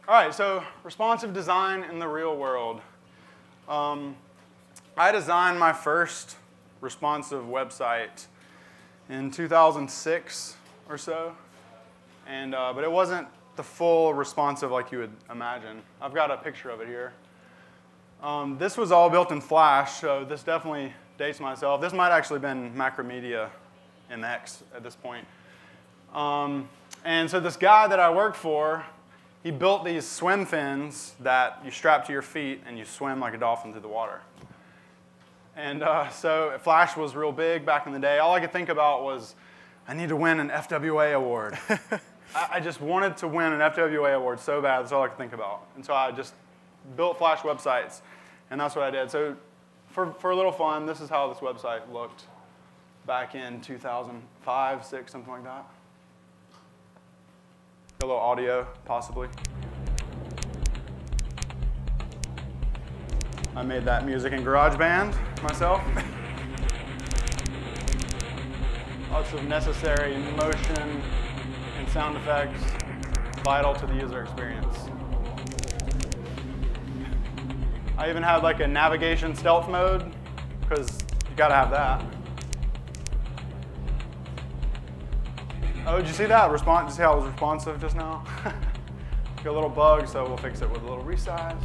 All right, so responsive design in the real world. I designed my first responsive website in 2006 or so, but it wasn't the full responsive like you would imagine. I've got a picture of it here. This was all built in Flash, so this definitely dates myself. This might actually have been Macromedia MX at this point. And so this guy that I worked for, he built these swim fins that you strap to your feet and you swim like a dolphin through the water. And so Flash was real big back in the day. All I could think about was, I need to win an FWA award. I just wanted to win an FWA award so bad. That's all I could think about. And so I just built Flash websites, and that's what I did. So for a little fun, this is how this website looked back in 2005, 6, something like that. A little audio, possibly. I made that music in GarageBand myself. Lots of necessary motion and sound effects, vital to the user experience. I even had like a navigation stealth mode, because you gotta have that. Oh, did you see that? Did you see how it was responsive just now? Got a little bug, so we'll fix it with a little resize.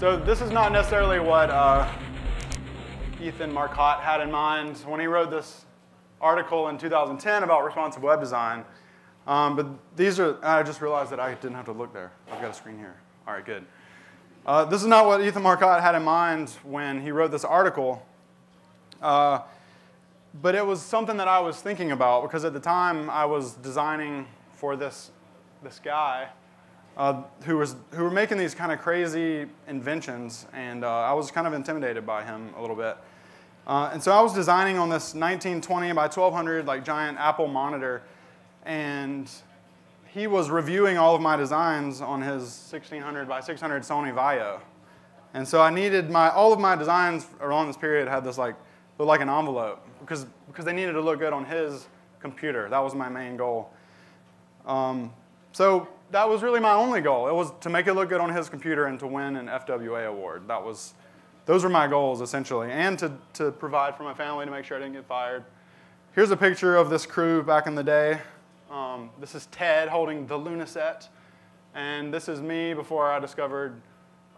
So this is not necessarily what Ethan Marcotte had in mind when he wrote this article in 2010 about responsive web design. But these are, I just realized that I didn't have to look there. I've got a screen here. All right, good. This is not what Ethan Marcotte had in mind when he wrote this article. But it was something that I was thinking about, because at the time I was designing for this guy who were making these kind of crazy inventions, and I was kind of intimidated by him a little bit. And so I was designing on this 1920 by 1200 like giant Apple monitor, and he was reviewing all of my designs on his 1600 by 600 Sony Vaio. And so I needed all of my designs around this period had this look like an envelope, because they needed to look good on his computer. That was my main goal. So that was really my only goal. It was to make it look good on his computer and to win an FWA award. Those were my goals, essentially, and to provide for my family, to make sure I didn't get fired. Here's a picture of this crew back in the day. This is Ted holding the Lunaset, and this is me before I discovered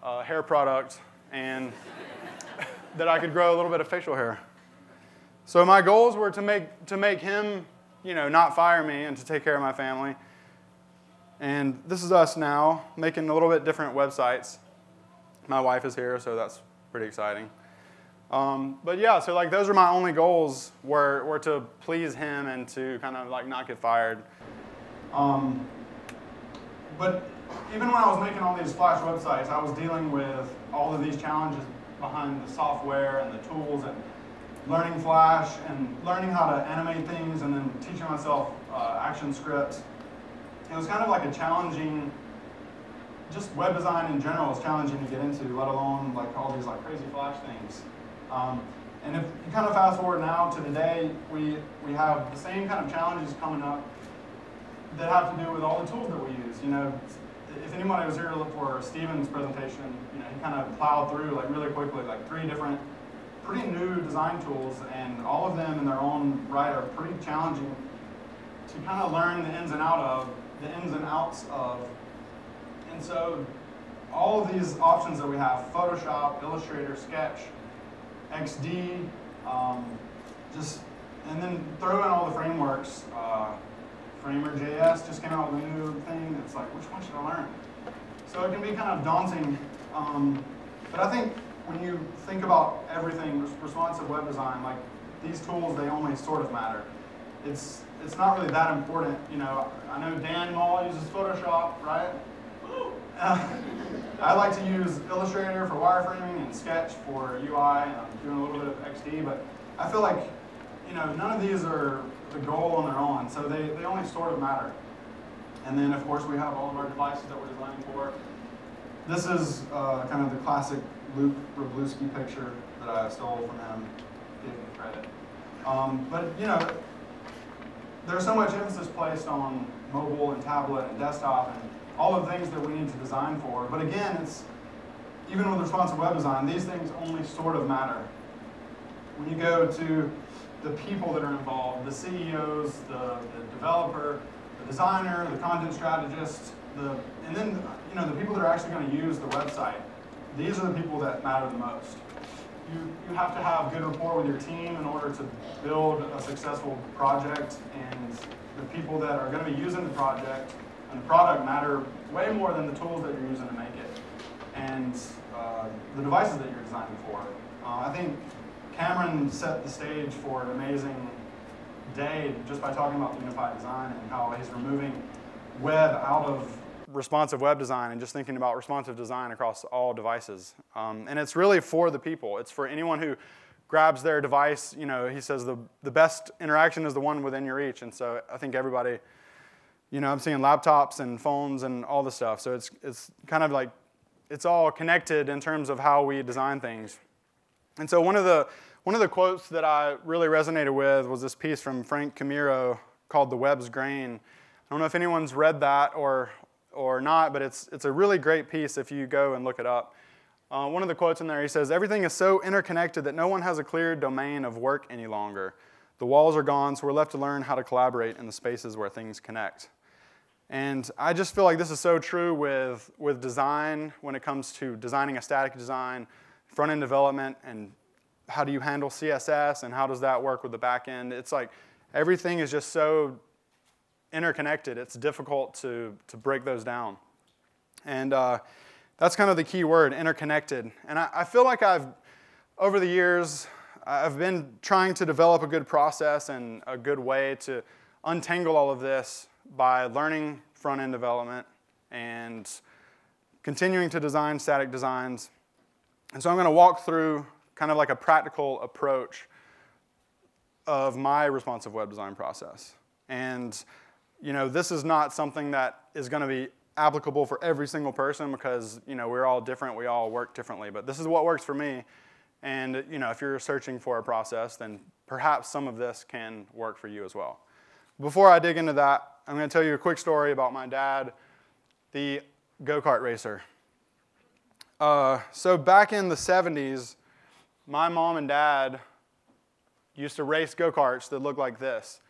hair product and that I could grow a little bit of facial hair. So my goals were to make him, not fire me, and to take care of my family. And this is us now, making a little bit different websites. My wife is here, so that's pretty exciting. But yeah, so those are my only goals, were to please him and to kind of not get fired. But even when I was making all these Flash websites, I was dealing with all of these challenges behind the software and the tools, and learning Flash and learning how to animate things, and then teaching myself action scripts. It was kind of like a challenging, just web design in general is challenging to get into, let alone all these crazy Flash things. And if you kind of fast forward now to today, we have the same kind of challenges coming up that have to do with all the tools that we use. If anybody was here to look for Steven's presentation, he kind of plowed through really quickly 3 different pretty new design tools, and all of them in their own right are pretty challenging to kind of learn the ins and outs of. And so all of these options that we have, Photoshop, Illustrator, Sketch, XD, and then throw in all the frameworks. Framer.js just came out with a new thing. It's which one should I learn? So it can be kind of daunting. But I think when you think about everything, responsive web design, these tools, they only sort of matter. It's not really that important. I know Dan Mall uses Photoshop, right? I like to use Illustrator for wireframing and Sketch for UI, and I'm doing a little bit of XD, but I feel none of these are the goal on their own, so they only sort of matter. And then, of course, we have all of our devices that we're designing for. This is kind of the classic Luke Wroblewski picture that I stole from him, gave him credit. But there's so much emphasis placed on mobile and tablet and desktop and all of the things that we need to design for. But again, it's even with responsive web design, these things only sort of matter. When you go to the people that are involved, the CEOs, the developer, the designer, the content strategist, and then the people that are actually going to use the website, these are the people that matter the most. You have to have good rapport with your team in order to build a successful project, and the people that are going to be using the project and the product matter way more than the tools that you're using to make it, and the devices that you're designing for. I think Cameron set the stage for an amazing day just by talking about the unified design and how he's removing web out of responsive web design and just thinking about responsive design across all devices. And it's really for the people. It's for anyone who grabs their device. He says the best interaction is the one within your reach. And so I think everybody, I'm seeing laptops and phones and all this stuff. So it's kind of like, it's all connected in terms of how we design things. And so one of the quotes that I really resonated with was this piece from Frank Camiro called "The Web's Grain." I don't know if anyone's read that or not, but it's a really great piece if you go and look it up. One of the quotes in there, he says, "Everything is so interconnected that no one has a clear domain of work any longer. The walls are gone, so we're left to learn how to collaborate in the spaces where things connect." And I just feel like this is so true with design when it comes to designing a static design, front-end development, and how do you handle CSS, and how does that work with the back end? It's like everything is just so interconnected. It's difficult to break those down. And that's kind of the key word, interconnected. And I feel like over the years, I've been trying to develop a good process and a good way to untangle all of this by learning front-end development and continuing to design static designs. And so I'm going to walk through kind of like a practical approach of my responsive web design process. And this is not something that is going to be applicable for every single person because we're all different, we all work differently. But this is what works for me. And if you're searching for a process, then perhaps some of this can work for you as well. Before I dig into that, I'm going to tell you a quick story about my dad, the go-kart racer. So back in the 70s, my mom and dad used to race go-karts that looked like this.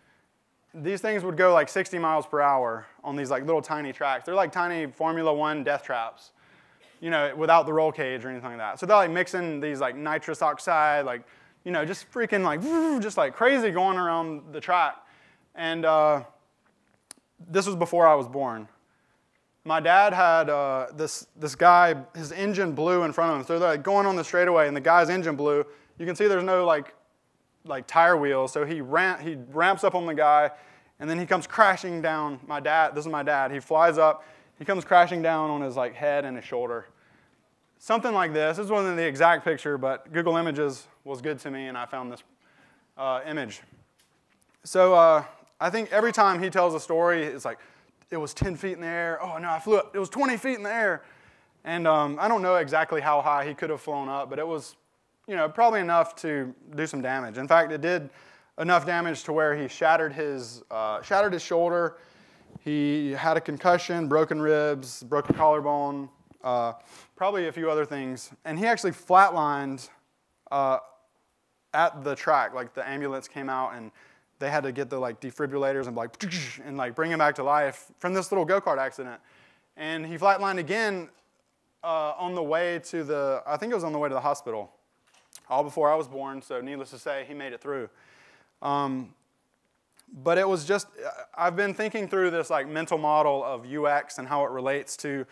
These things would go like 60 miles per hour on these like little tiny tracks. They're like tiny Formula One death traps, without the roll cage or anything like that. So they're like mixing these like nitrous oxide, like, just freaking like, just like crazy going around the track. And this was before I was born. My dad had this guy, his engine blew in front of him. So they're like going on the straightaway, and the guy's engine blew. You can see there's no like tire wheels. So he ramps up on the guy, and then he comes crashing down. My dad, this is my dad. He flies up. He comes crashing down on his like head and his shoulder. Something like this. This wasn't the exact picture, but Google Images was good to me, and I found this image. So I think every time he tells a story, it's like, it was 10 feet in the air. Oh, no, I flew up. It was 20 feet in the air. And I don't know exactly how high he could have flown up, but it was probably enough to do some damage. In fact, it did enough damage to where he shattered his shoulder. He had a concussion, broken ribs, broken collarbone, probably a few other things. And he actually flatlined at the track. Like the ambulance came out and they had to get the like defibrillators and like bring him back to life from this little go-kart accident. And he flatlined again on the way to I think it was on the way to the hospital, all before I was born. So needless to say, he made it through. But it was just, I've been thinking through this like mental model of UX and how it relates to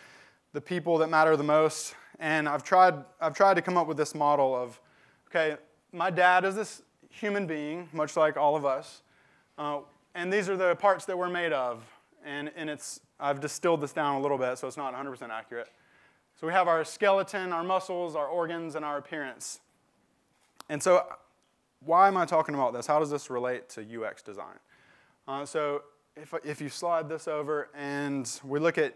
the people that matter the most. And I've tried to come up with this model of, okay, my dad is this human being, much like all of us, and these are the parts that we're made of, and I've distilled this down a little bit, so it's not 100% accurate. So we have our skeleton, our muscles, our organs, and our appearance. And so why am I talking about this? How does this relate to UX design? So if you slide this over and we look at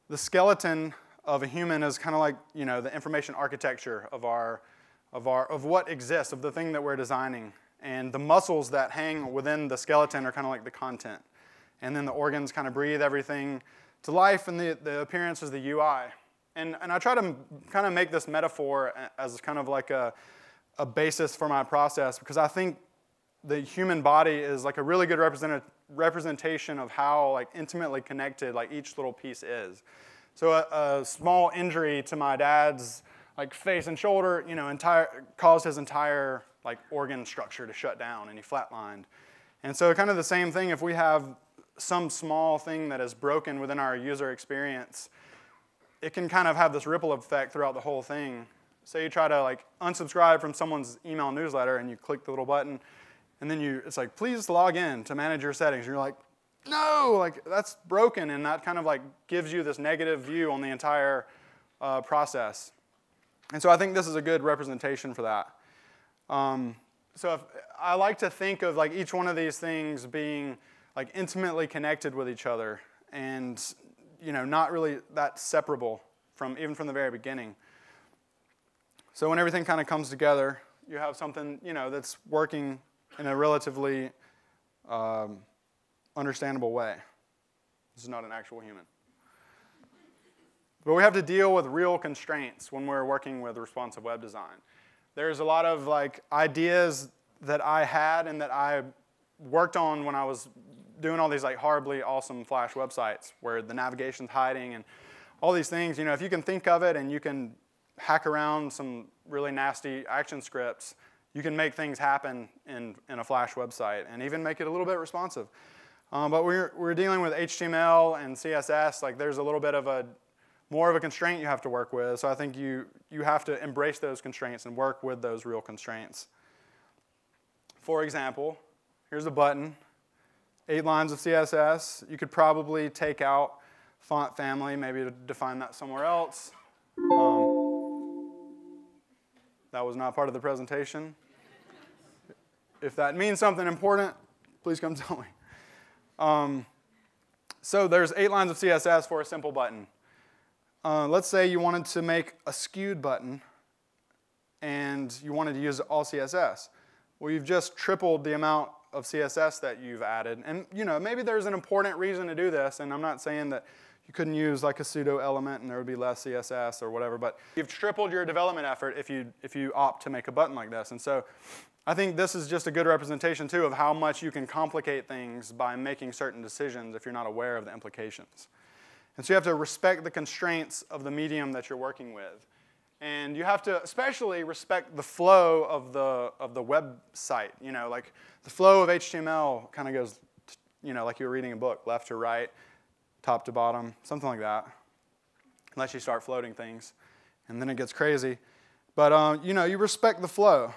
the skeleton of a human as kind of like the information architecture of what exists, of the thing that we're designing. And the muscles that hang within the skeleton are kind of like the content. and then the organs kind of breathe everything to life, and the appearance is the UI. And I try to kind of make this metaphor as kind of like a basis for my process, because I think the human body is like a really good representation of how like intimately connected like each little piece is. So a small injury to my dad's like face and shoulder, caused his entire like organ structure to shut down, and he flatlined. And so kind of the same thing, if we have some small thing that is broken within our user experience, it can kind of have this ripple effect throughout the whole thing. Say you try to like unsubscribe from someone's email newsletter, and you click the little button, and then it's like, please log in to manage your settings. And you're like, no, like that's broken, and that kind of like gives you this negative view on the entire process. And so I think this is a good representation for that. So I like to think of like each one of these things being like intimately connected with each other, and not really that separable even from the very beginning. So when everything kind of comes together, you have something that's working in a relatively understandable way. This is not an actual human. But we have to deal with real constraints when we're working with responsive web design. There's a lot of like ideas that I had and that I worked on when I was doing all these like horribly awesome Flash websites where the navigation's hiding and all these things. If you can think of it and you can hack around some really nasty action scripts, you can make things happen in a Flash website and even make it a little bit responsive. But we're dealing with HTML and CSS. Like there's a little bit of more of a constraint you have to work with. So I think you have to embrace those constraints and work with those real constraints. For example, here's a button, 8 lines of CSS. You could probably take out font family, maybe to define that somewhere else. That was not part of the presentation. If that means something important, please come tell me. So there's 8 lines of CSS for a simple button. Let's say you wanted to make a skewed button and you wanted to use all CSS. Well, you've just tripled the amount of CSS that you've added. And maybe there's an important reason to do this, and I'm not saying that you couldn't use like a pseudo element and there would be less CSS or whatever, but you've tripled your development effort if you opt to make a button like this. And so I think this is just a good representation too of how much you can complicate things by making certain decisions if you're not aware of the implications. And so you have to respect the constraints of the medium that you're working with. And you have to especially respect the flow of the website. Like the flow of HTML kind of goes, like you're reading a book, left to right, top to bottom, something like that. Unless you start floating things, and then it gets crazy. But you respect the flow.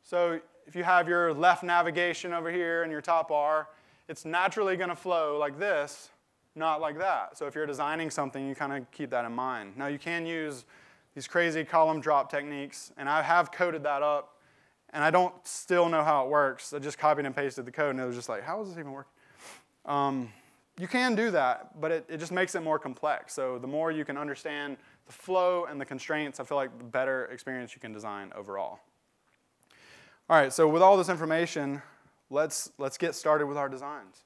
So if you have your left navigation over here and your top bar, it's naturally going to flow like this, not like that. So if you're designing something, you kind of keep that in mind. Now you can use these crazy column drop techniques, and I have coded that up, and I don't still know how it works. I just copied and pasted the code, and it was just like, how is this even working? You can do that, but it just makes it more complex. So the more you can understand the flow and the constraints, I feel like the better experience you can design overall. All right, so with all this information, let's get started with our designs.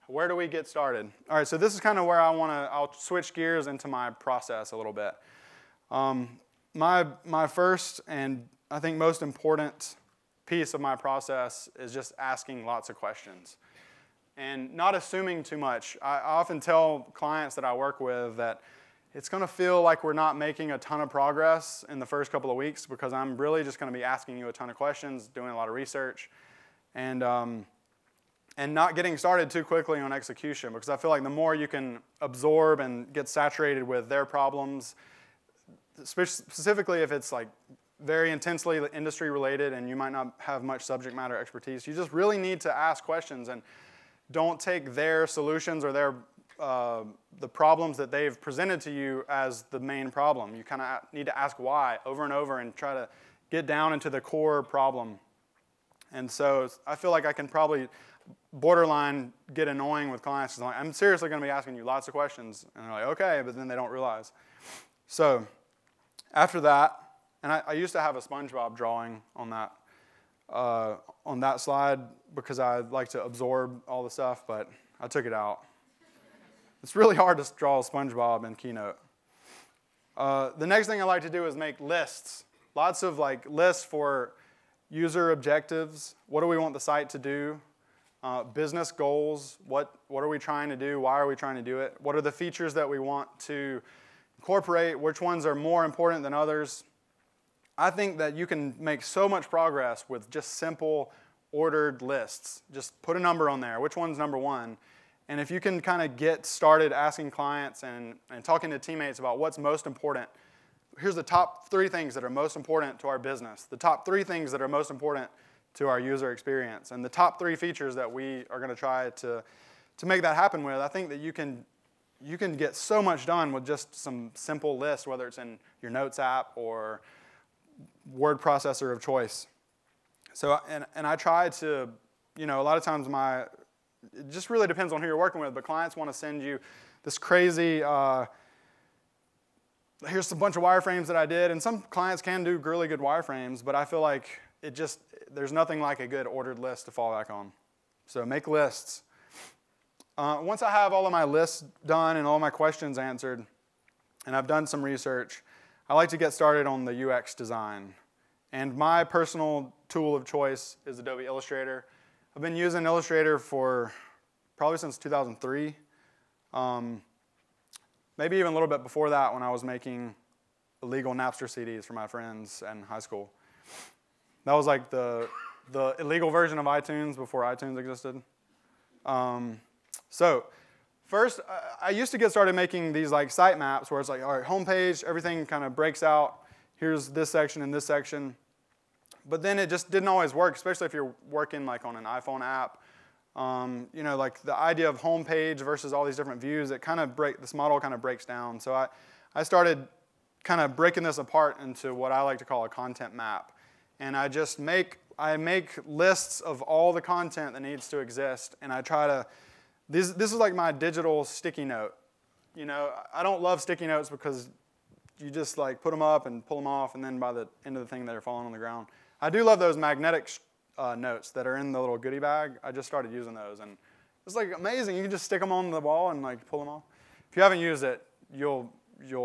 Where do we get started? All right, so this is kind of where I'll switch gears into my process a little bit. My first and I think most important piece of my process is just asking lots of questions and not assuming too much. I often tell clients that I work with that it's going to feel like we're not making a ton of progress in the first couple of weeks because I'm really just going to be asking you a ton of questions, doing a lot of research, and not getting started too quickly on execution, because I feel like the more you can absorb and get saturated with their problems, specifically if it's like very intensely industry related and you might not have much subject matter expertise, you just really need to ask questions and don't take their solutions or the problems that they've presented to you as the main problem. You kind of need to ask why over and over and try to get down into the core problem. And so I feel like I can probably borderline get annoying with clients. Like, I'm seriously going to be asking you lots of questions. And they're like, okay, but then they don't realize. So after that, and I used to have a SpongeBob drawing on that on that slide because I like to absorb all the stuff, but I took it out. It's really hard to draw SpongeBob in Keynote. The next thing I like to do is make lists. Lots of lists for user objectives. What do we want the site to do? Business goals. What are we trying to do? Why are we trying to do it? What are the features that we want to incorporate? Which ones are more important than others? I think that you can make so much progress with just simple ordered lists. Just put a number on there. Which one's number one? And if you can kind of get started asking clients and talking to teammates about what's most important, here's the top 3 things that are most important to our business, the top 3 things that are most important to our user experience, and the top 3 features that we are going to try to make that happen with. I think that you can get so much done with just some simple lists, whether it's in your Notes app or word processor of choice. So, and I try to, a lot of times it just really depends on who you're working with, but clients want to send you this crazy, here's a bunch of wireframes that I did, and some clients can do really good wireframes, but I feel like there's nothing like a good ordered list to fall back on. So make lists. Once I have all of my lists done and all my questions answered, and I've done some research, I like to get started on the UX design. And my personal tool of choice is Adobe Illustrator. I've been using Illustrator for probably since 2003. Maybe even a little bit before that when I was making illegal Napster CDs for my friends in high school. That was like the illegal version of iTunes before iTunes existed. So first, I used to get started making these site maps where it's all right, homepage, everything kind of breaks out. Here's this section and this section. But then it just didn't always work, especially if you're working on an iPhone app. The idea of homepage versus all these different views, this model kind of breaks down. So I started kind of breaking this apart into what I like to call a content map. And I make lists of all the content that needs to exist, and I try to, this is like my digital sticky note. I don't love sticky notes because you just put them up and pull them off, and then by the end of the thing they're falling on the ground. I do love those magnetic notes that are in the little goodie bag. I just started using those, and it's amazing. You can just stick them on the wall and pull them off. If you haven't used it, you'll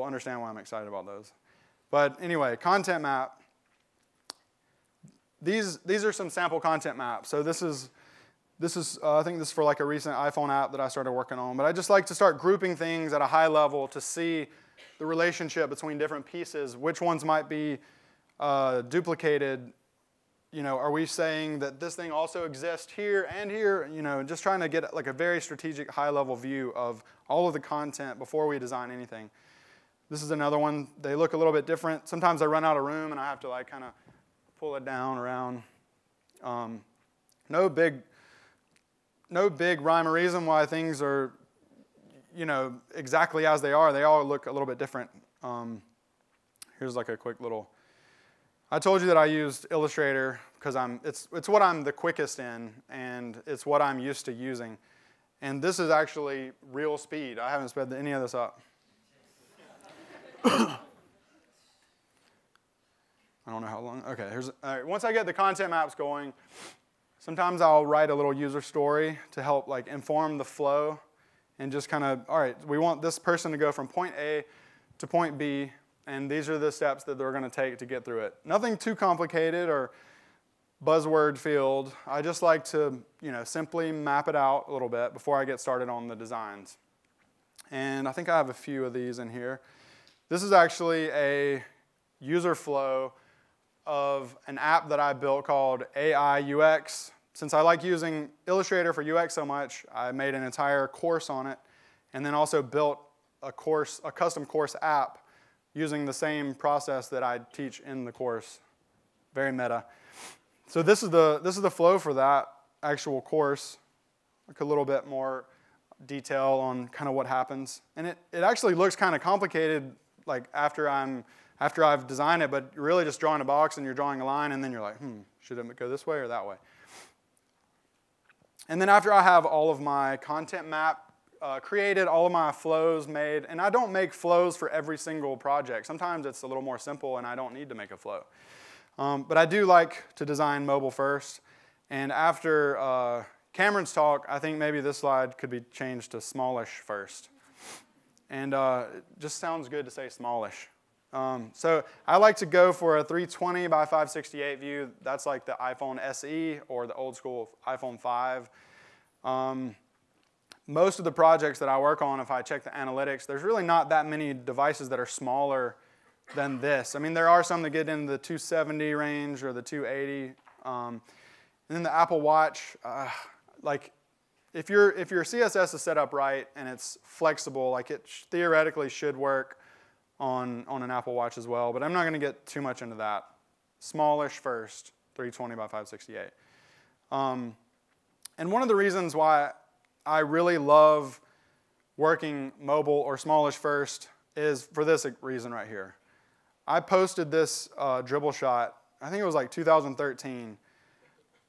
understand why I'm excited about those. But anyway, content map. These are some sample content maps. So this is I think this is for a recent iPhone app that I started working on. But I just like to start grouping things at a high level to see the relationship between different pieces, which ones might be duplicated. Are we saying that this thing also exists here and here? Just trying to get a very strategic high-level view of all of the content before we design anything. This is another one. They look a little bit different. Sometimes I run out of room and I have to kind of pull it down around. No big rhyme or reason why things are, exactly as they are. They all look a little bit different. Here's a quick little. I told you that I used Illustrator because it's what I'm the quickest in, and it's what I'm used to using. And this is actually real speed. I haven't sped any of this up. I don't know how long. Okay, all right. Once I get the content maps going, sometimes I'll write a little user story to help inform the flow, and just kind of, all right, we want this person to go from point A to point B, and these are the steps that they're going to take to get through it. Nothing too complicated or buzzword filled. I just like to, simply map it out a little bit before I get started on the designs. And I think I have a few of these in here. This is actually a user flow of an app that I built called AI UX. Since I like using Illustrator for UX so much, I made an entire course on it, and then also built a custom course app using the same process that I teach in the course. Very meta. So this is the flow for that actual course. A little bit more detail on kind of what happens. And it actually looks kind of complicated after I've designed it, but you're really just drawing a box and you're drawing a line, and then you're like, should it go this way or that way? And then after I have all of my content map created, all of my flows made, and I don't make flows for every single project. Sometimes it's a little more simple and I don't need to make a flow. But I do like to design mobile first. And after Cameron's talk, I think maybe this slide could be changed to smallish first. And it just sounds good to say smallish. So I like to go for a 320 by 568 view. That's like the iPhone SE or the old school iPhone 5. Most of the projects that I work on, if I check the analytics, there's really not that many devices that are smaller than this. I mean, there are some that get into the 270 range or the 280. And then the Apple Watch, like if your CSS is set up right and it's flexible, like it theoretically should work on an Apple Watch as well. But I'm not going to get too much into that. Smallish first, 320 by 568. And one of the reasons why I really love working mobile or smallish first is for this reason right here. I posted this dribble shot, I think it was like 2013.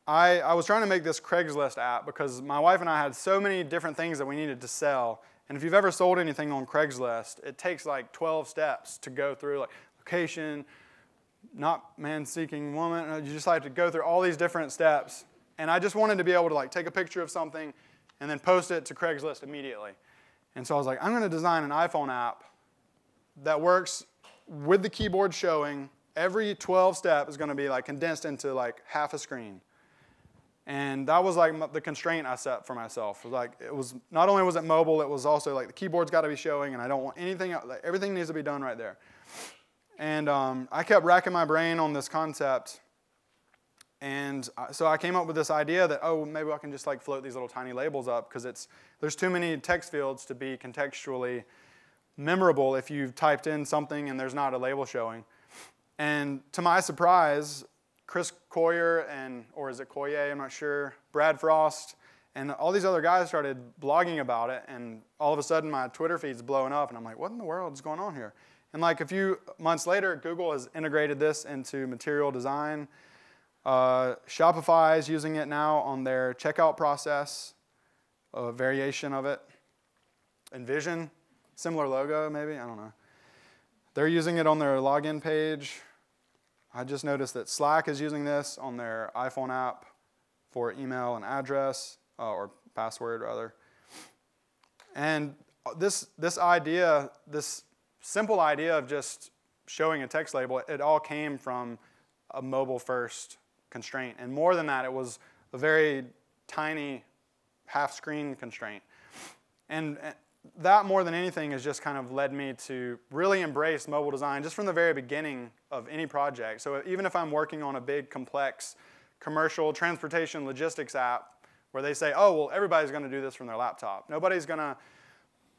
I was trying to make this Craigslist app because my wife and I had so many different things that we needed to sell. And if you've ever sold anything on Craigslist, it takes like 12 steps to go through, like location, not man-seeking woman. You just have to go through all these different steps. And I just wanted to be able to like take a picture of something and then post it to Craigslist immediately. And so I was like, I'm going to design an iPhone app that works with the keyboard showing. Every 12 step is going to be like condensed into like half a screen. And that was like the constraint I set for myself. It was not only was it mobile, it was also like the keyboard's got to be showing, and I don't want anything else. Like, everything needs to be done right there. And I kept racking my brain on this concept. And so I came up with this idea that, oh, maybe I can just like float these little tiny labels up because there's too many text fields to be contextually memorable if you've typed in something and there's not a label showing. And to my surprise, Chris Coyer or is it Coyer, I'm not sure, Brad Frost, and all these other guys started blogging about it, and all of a sudden my Twitter feed's blowing up, and I'm like, what in the world is going on here? And like a few months later, Google has integrated this into material design. Shopify is using it now on their checkout process, a variation of it. Envision, similar logo maybe, I don't know. They're using it on their login page. I just noticed that Slack is using this on their iPhone app for email and address, or password rather. And this idea, this simple idea of just showing a text label, it all came from a mobile-first constraint. And more than that, it was a very tiny half-screen constraint. And that, more than anything, has just kind of led me to really embrace mobile design just from the very beginning of any project. So even if I'm working on a big, complex commercial transportation logistics app where they say, oh, well, everybody's going to do this from their laptop. Nobody's going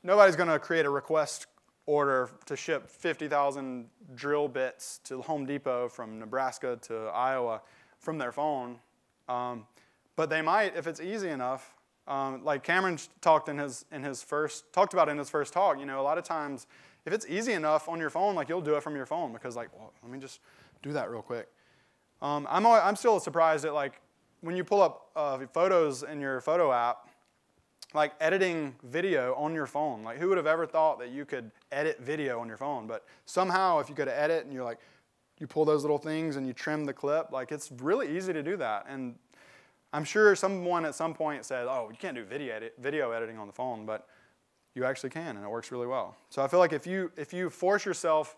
to create a request order to ship 50,000 drill bits to Home Depot from Nebraska to Iowa from their phone. But they might if it's easy enough. Like Cameron talked about in his first talk, you know, a lot of times if it's easy enough on your phone, like you'll do it from your phone because like, well, let me just do that real quick. I'm still surprised at like when you pull up photos in your photo app, like editing video on your phone. Like who would have ever thought that you could edit video on your phone? But somehow if you go to edit and you're like, you pull those little things and you trim the clip, like it's really easy to do that. And I'm sure someone at some point said, oh, you can't do video editing on the phone, but you actually can, and it works really well. So I feel like if you force yourself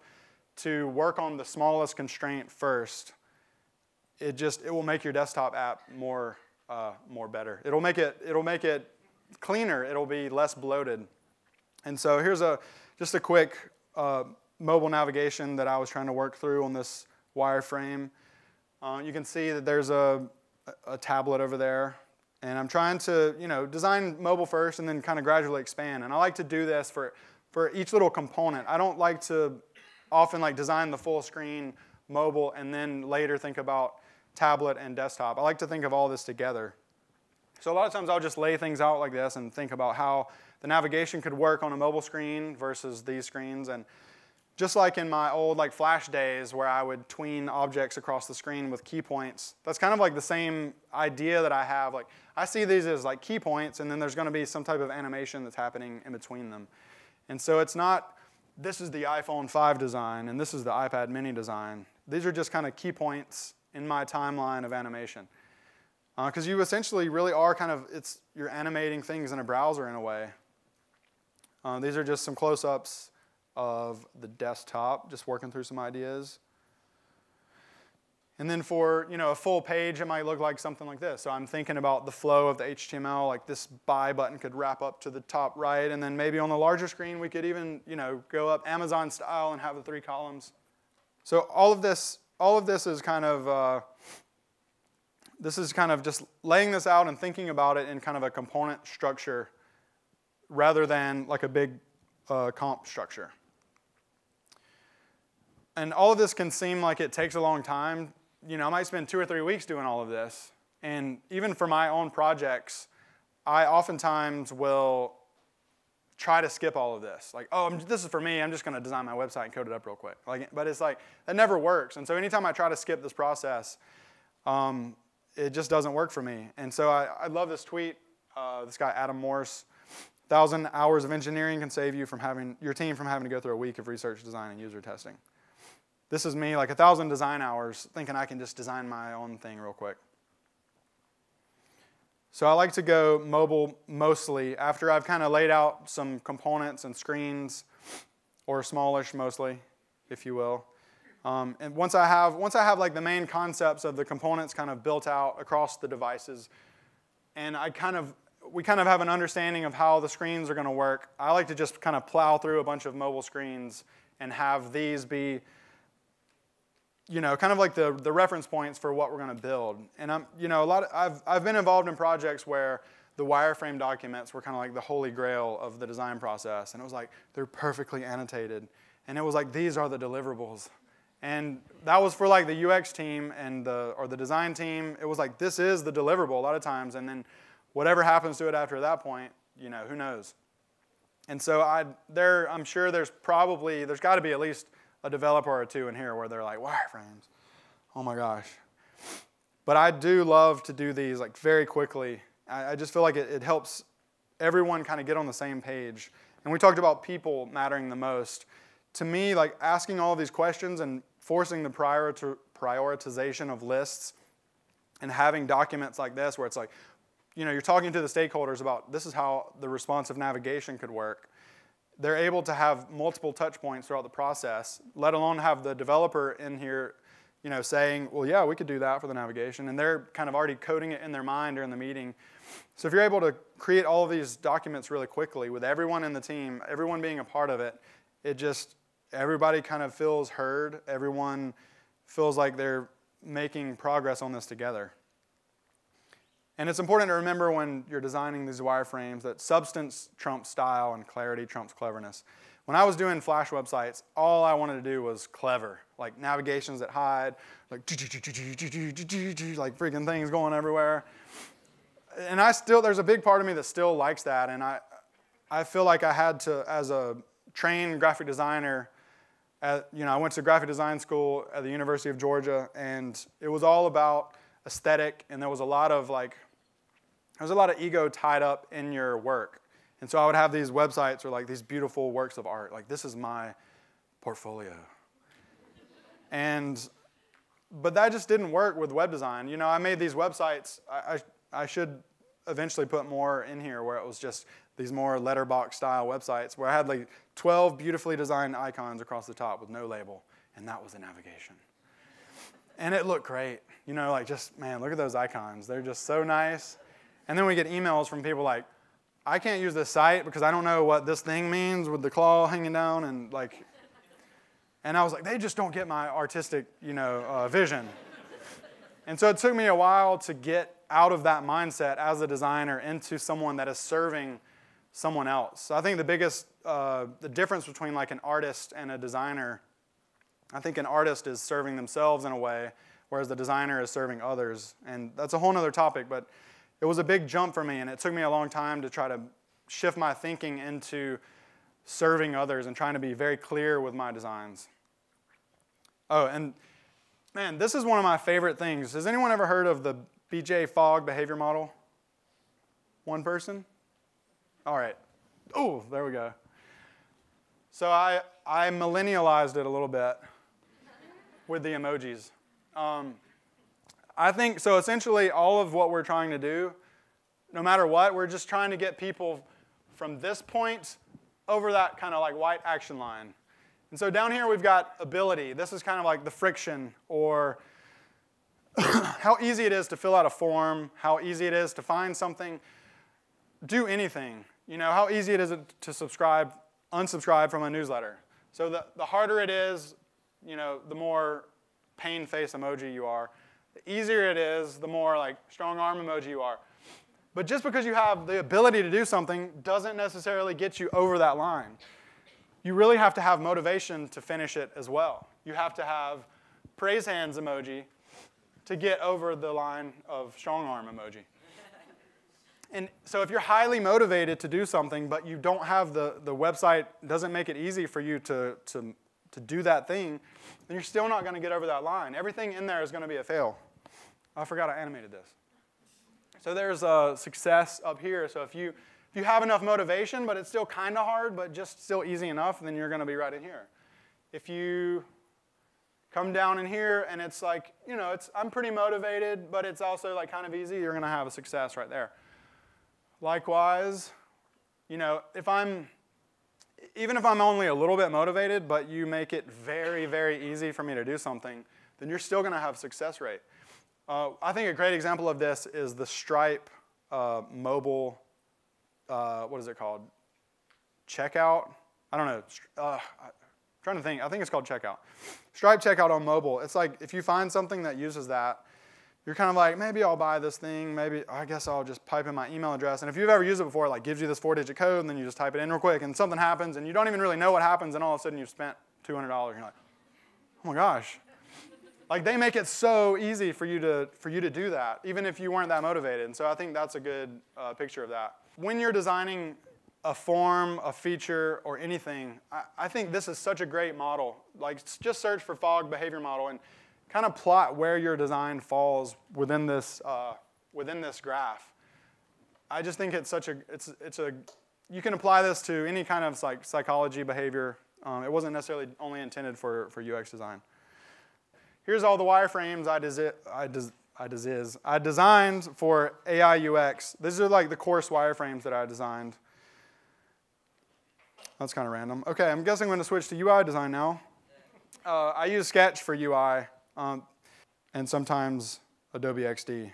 to work on the smallest constraint first, it will make your desktop app more better. It'll make it cleaner. It'll be less bloated. And so here's just a quick mobile navigation that I was trying to work through on this wireframe. You can see that there's a tablet over there, and I'm trying to design mobile first and then kind of gradually expand. And I like to do this for each little component. I don't like to often like design the full screen mobile and then later think about tablet and desktop. I like to think of all this together. So a lot of times I'll just lay things out like this and think about how the navigation could work on a mobile screen versus these screens. And just like in my old like Flash days where I would tween objects across the screen with key points, that's kind of like the same idea that I have. Like I see these as like key points, and then there's going to be some type of animation that's happening in between them. And so it's not this is the iPhone 5 design, and this is the iPad mini design. These are just kind of key points in my timeline of animation. Because you essentially really are you're animating things in a browser in a way. These are just some close-ups of the desktop, just working through some ideas. And then for a full page, it might look like something like this. So I'm thinking about the flow of the HTML, like this buy button could wrap up to the top right, and then maybe on the larger screen we could even go up Amazon style and have the 3 columns. So all of this is kind of just laying this out and thinking about it in kind of a component structure rather than like a big comp structure. And all of this can seem like it takes a long time. I might spend 2 or 3 weeks doing all of this. And even for my own projects, I oftentimes will try to skip all of this. Like, oh, this is for me. I'm just going to design my website and code it up real quick. But it's like, that never works. And so anytime I try to skip this process, it just doesn't work for me. And so I love this tweet. This guy, Adam Morse, 1,000 hours of engineering can save you from your team from having to go through a week of research, design, and user testing. This is me, like 1,000 design hours, thinking I can just design my own thing real quick. So I like to go mobile mostly after I've kind of laid out some components and screens, or smallish mostly, if you will. And once I have like the main concepts of the components kind of built out across the devices, and we kind of have an understanding of how the screens are going to work, I like to just kind of plow through a bunch of mobile screens and have these be kind of like the reference points for what we're going to build. And I've been involved in projects where the wireframe documents were kind of like the holy grail of the design process. And it was like, they're perfectly annotated. And it was like, these are the deliverables. And that was for like the UX team or the design team. It was like, this is the deliverable a lot of times. And then whatever happens to it after that point, who knows? And so I'm sure there's got to be at least a developer or 2 in here where they're like, wireframes, oh my gosh. But I do love to do these like very quickly. I just feel like it helps everyone kind of get on the same page. And we talked about people mattering the most. To me, like asking all of these questions and forcing the prioritization of lists and having documents like this where it's like, you're talking to the stakeholders about this is how the responsive navigation could work. They're able to have multiple touch points throughout the process, let alone have the developer in here, saying, well, yeah, we could do that for the navigation. And they're kind of already coding it in their mind during the meeting. So if you're able to create all of these documents really quickly with everyone in the team, everyone being a part of it, everybody kind of feels heard. Everyone feels like they're making progress on this together. And it's important to remember when you're designing these wireframes that substance trumps style and clarity trumps cleverness. When I was doing Flash websites, all I wanted to do was clever, like navigations that hide, like freaking things going everywhere. And there's a big part of me that still likes that, and I feel like I had to, as a trained graphic designer, I went to graphic design school at the University of Georgia, and it was all about aesthetic, and there was a lot of ego tied up in your work. And so I would have these websites or like these beautiful works of art, like this is my portfolio. But that just didn't work with web design. I made these websites. I should eventually put more in here where it was just these more letterbox style websites where I had like 12 beautifully designed icons across the top with no label, and that was the navigation. And it looked great. Man, look at those icons. They're just so nice. And then we get emails from people like, I can't use this site because I don't know what this thing means with the claw hanging down. And I was like, they just don't get my artistic, vision. And so it took me a while to get out of that mindset as a designer into someone that is serving someone else. So I think the difference between like an artist and a designer, I think an artist is serving themselves in a way, whereas the designer is serving others. And that's a whole other topic, but it was a big jump for me, and it took me a long time to try to shift my thinking into serving others and trying to be very clear with my designs. Oh, and man, this is one of my favorite things. Has anyone ever heard of the BJ Fogg behavior model? One person? All right. Oh, there we go. So I millennialized it a little bit with the emojis. I think, so essentially all of what we're trying to do, no matter what, we're just trying to get people from this point over that kind of like white action line. And so down here we've got ability. This is kind of like the friction, or how easy it is to fill out a form, how easy it is to find something, do anything. You know, how easy it is to unsubscribe from a newsletter. So the harder it is, you know, the more pain face emoji you are. The easier it is, the more like strong arm emoji you are. But just because you have the ability to do something doesn't necessarily get you over that line. You really have to have motivation to finish it as well. You have to have praise hands emoji to get over the line of strong arm emoji. And so if you're highly motivated to do something, but you don't have the website doesn't make it easy for you to do that thing, then you're still not going to get over that line. Everything in there is going to be a fail. I forgot I animated this. So there's a success up here. So if you have enough motivation, but it's still kind of hard, but just still easy enough, then you're going to be right in here. If you come down in here and it's like, you know, I'm pretty motivated, but it's also like kind of easy, you're going to have a success right there. Likewise, you know, even if I'm only a little bit motivated, but you make it very, very easy for me to do something, then you're still going to have success rate. I think a great example of this is the Stripe mobile, what is it called? Checkout? I don't know. I'm trying to think. I think it's called Checkout. Stripe Checkout on mobile. It's like if you find something that uses that, you're kind of like, maybe I'll buy this thing. Maybe I guess I'll just pipe in my email address. And if you've ever used it before, it like gives you this 4-digit code, and then you just type it in real quick, and something happens, and you don't even really know what happens, and all of a sudden you've spent $200. And you're like, oh my gosh. Like they make it so easy for you to do that, even if you weren't that motivated. And so I think that's a good picture of that. When you're designing a form, a feature, or anything, I think this is such a great model. Like just search for Fogg behavior model and kind of plot where your design falls within this graph. I just think it's such a you can apply this to any kind of like psychology behavior. It wasn't necessarily only intended for UX design. Here's all the wireframes I designed for AI UX. These are like the course wireframes that I designed. That's kind of random. Okay, I'm guessing I'm going to switch to UI design now. I use Sketch for UI and sometimes Adobe XD.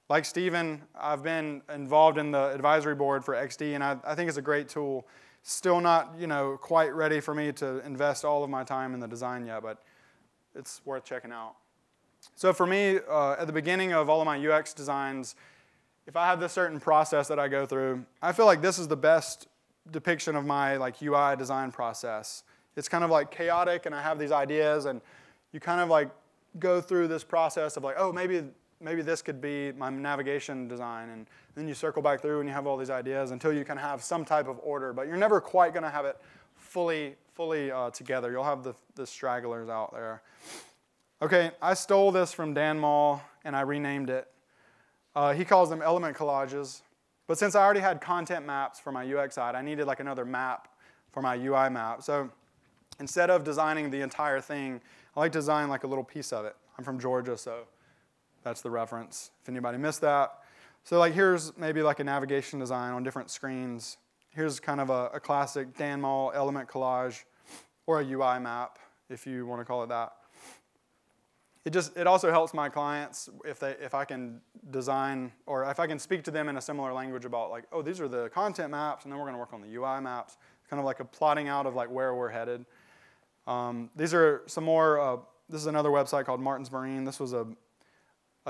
Like Steven, I've been involved in the advisory board for XD, and I think it's a great tool. Still not, you know, quite ready for me to invest all of my time in the design yet, but it's worth checking out. So for me, at the beginning of all of my UX designs, if I have this certain process that I go through, I feel like this is the best depiction of my like UI design process. It's kind of like chaotic, and I have these ideas, and you kind of like go through this process of like, oh, maybe this could be my navigation design, and then you circle back through and you have all these ideas until you can have some type of order, but you're never quite going to have it fully together. You'll have the stragglers out there. Okay, I stole this from Dan Mall, and I renamed it. He calls them element collages, but since I already had content maps for my UX side, I needed like another map for my UI map. So instead of designing the entire thing, I like to design like a little piece of it. I'm from Georgia, so that's the reference, if anybody missed that. So like here's maybe like a navigation design on different screens. Here's kind of a classic Dan Mall element collage, or a UI map, if you want to call it that. It also helps my clients if I can design, or if I can speak to them in a similar language about like, oh, these are the content maps, and then we're going to work on the UI maps. Kind of like a plotting out of like where we're headed. These are some more. This is another website called Martin's Marine. This was a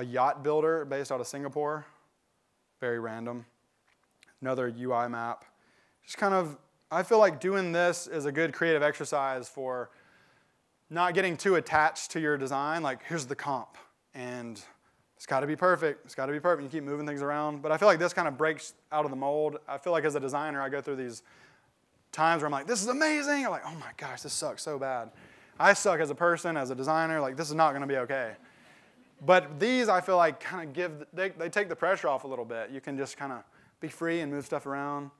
yacht builder based out of Singapore. Very random. Another UI map. Just kind of, I feel like doing this is a good creative exercise for not getting too attached to your design. Like, here's the comp, and it's got to be perfect. It's got to be perfect. You keep moving things around. But I feel like this kind of breaks out of the mold. I feel like as a designer, I go through these times where I'm like, this is amazing. I'm like, oh my gosh, this sucks so bad. I suck as a person, as a designer. Like, this is not going to be okay. But these, I feel like, kind of they take the pressure off a little bit. You can just kind of be free and move stuff around.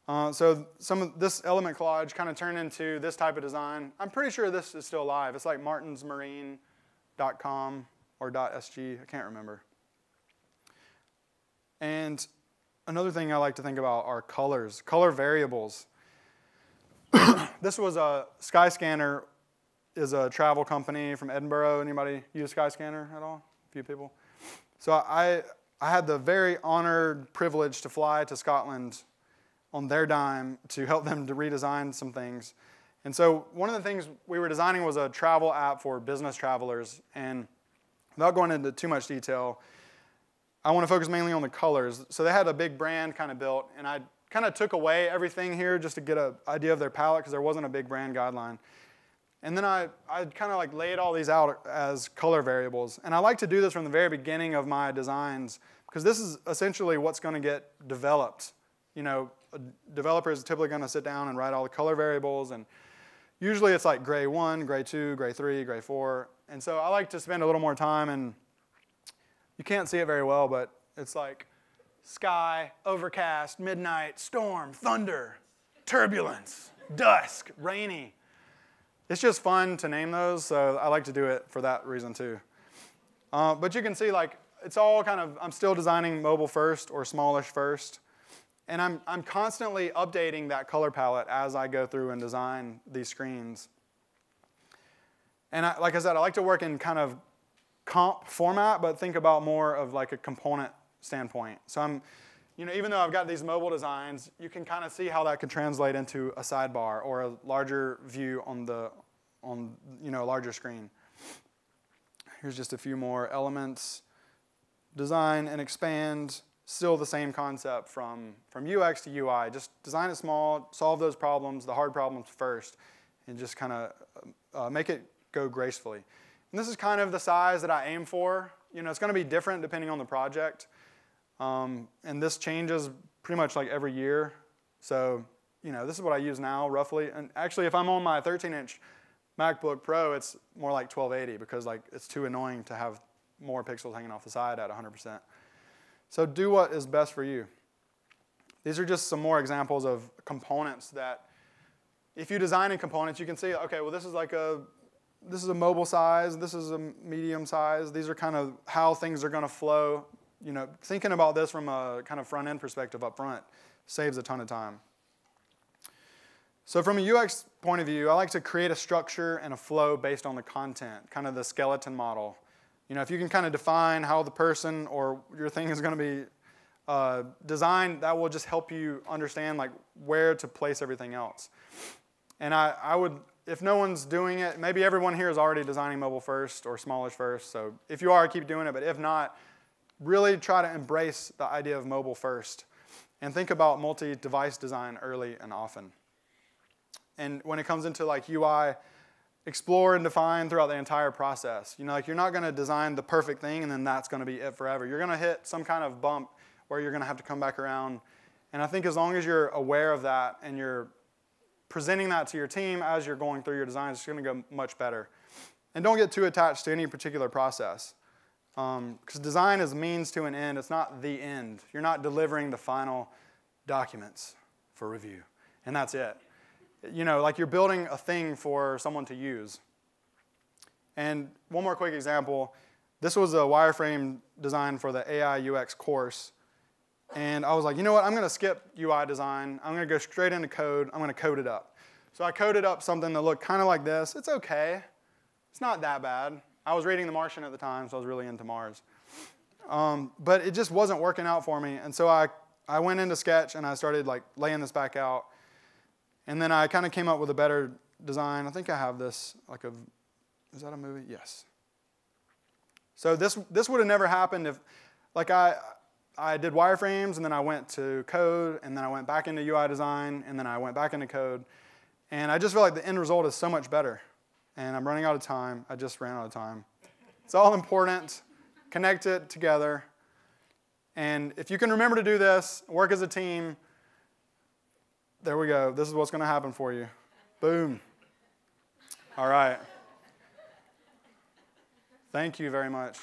So some of this element collage kind of turned into this type of design. I'm pretty sure this is still live. It's like martinsmarine.com or .sg. I can't remember. And another thing I like to think about are colors, color variables. This was a Skyscanner, is a travel company from Edinburgh. Anybody use Skyscanner at all? A few people. So I had the very honored privilege to fly to Scotland on their dime to help them to redesign some things. And so one of the things we were designing was a travel app for business travelers. And without going into too much detail, I want to focus mainly on the colors. So they had a big brand kind of built, and I kind of took away everything here just to get an idea of their palette because there wasn't a big brand guideline. And then I kind of like laid all these out as color variables. And I like to do this from the very beginning of my designs because this is essentially what's going to get developed. You know, a developer is typically going to sit down and write all the color variables. And usually it's like gray 1, gray 2, gray 3, gray 4. And so I like to spend a little more time, and you can't see it very well, but it's like sky, overcast, midnight, storm, thunder, turbulence, dusk, rainy. It's just fun to name those, so I like to do it for that reason too. But you can see like it's all kind of, I'm still designing mobile first or smallish first. And I'm constantly updating that color palette as I go through and design these screens. And like I said, I like to work in kind of comp format, but think about more of like a component standpoint. So even though I've got these mobile designs, you can kind of see how that could translate into a sidebar or a larger view on a larger screen. Here's just a few more elements. Design and expand, still the same concept from UX to UI. Just design it small, solve those problems, the hard problems first, and just kind of make it go gracefully. And this is kind of the size that I aim for. It's going to be different depending on the project. And this changes pretty much like every year. So, this is what I use now roughly. And actually, if I'm on my 13-inch MacBook Pro, it's more like 1280 because like it's too annoying to have more pixels hanging off the side at 100%. So do what is best for you. These are just some more examples of components that if you design in components, you can see, okay, well, this is a mobile size, this is a medium size. These are kind of how things are going to flow. Thinking about this from a kind of front-end perspective up front saves a ton of time. So from a UX point of view, I like to create a structure and a flow based on the content, kind of the skeleton model. If you can kind of define how the person or your thing is going to be designed, that will just help you understand like where to place everything else. And I would, if no one's doing it, maybe everyone here is already designing mobile first or smallish first. So if you are, keep doing it. But if not, really try to embrace the idea of mobile first and think about multi-device design early and often. And when it comes into like UI, explore and define throughout the entire process. Like you're not going to design the perfect thing and then that's going to be it forever. You're going to hit some kind of bump where you're going to have to come back around. And I think as long as you're aware of that and you're presenting that to your team as you're going through your designs, it's going to go much better. And don't get too attached to any particular process. Because design is means to an end. It's not the end. You're not delivering the final documents for review. And that's it. Like you're building a thing for someone to use. And one more quick example. This was a wireframe design for the AI UX course. And I was like, you know what? I'm going to skip UI design. I'm going to go straight into code. I'm going to code it up. So I coded up something that looked kind of like this. It's okay. It's not that bad. I was reading The Martian at the time, so I was really into Mars. But it just wasn't working out for me. And so I went into Sketch, and I started like laying this back out. And then I kind of came up with a better design. I think I have this, is that a movie? Yes. So this would have never happened if, like I did wireframes, and then I went to code, and then I went back into UI design, and then I went back into code. And I just feel like the end result is so much better. And I'm running out of time. I just ran out of time. It's all important. Connect it together. And if you can remember to do this, work as a team, there we go. This is what's going to happen for you. Boom. All right. Thank you very much.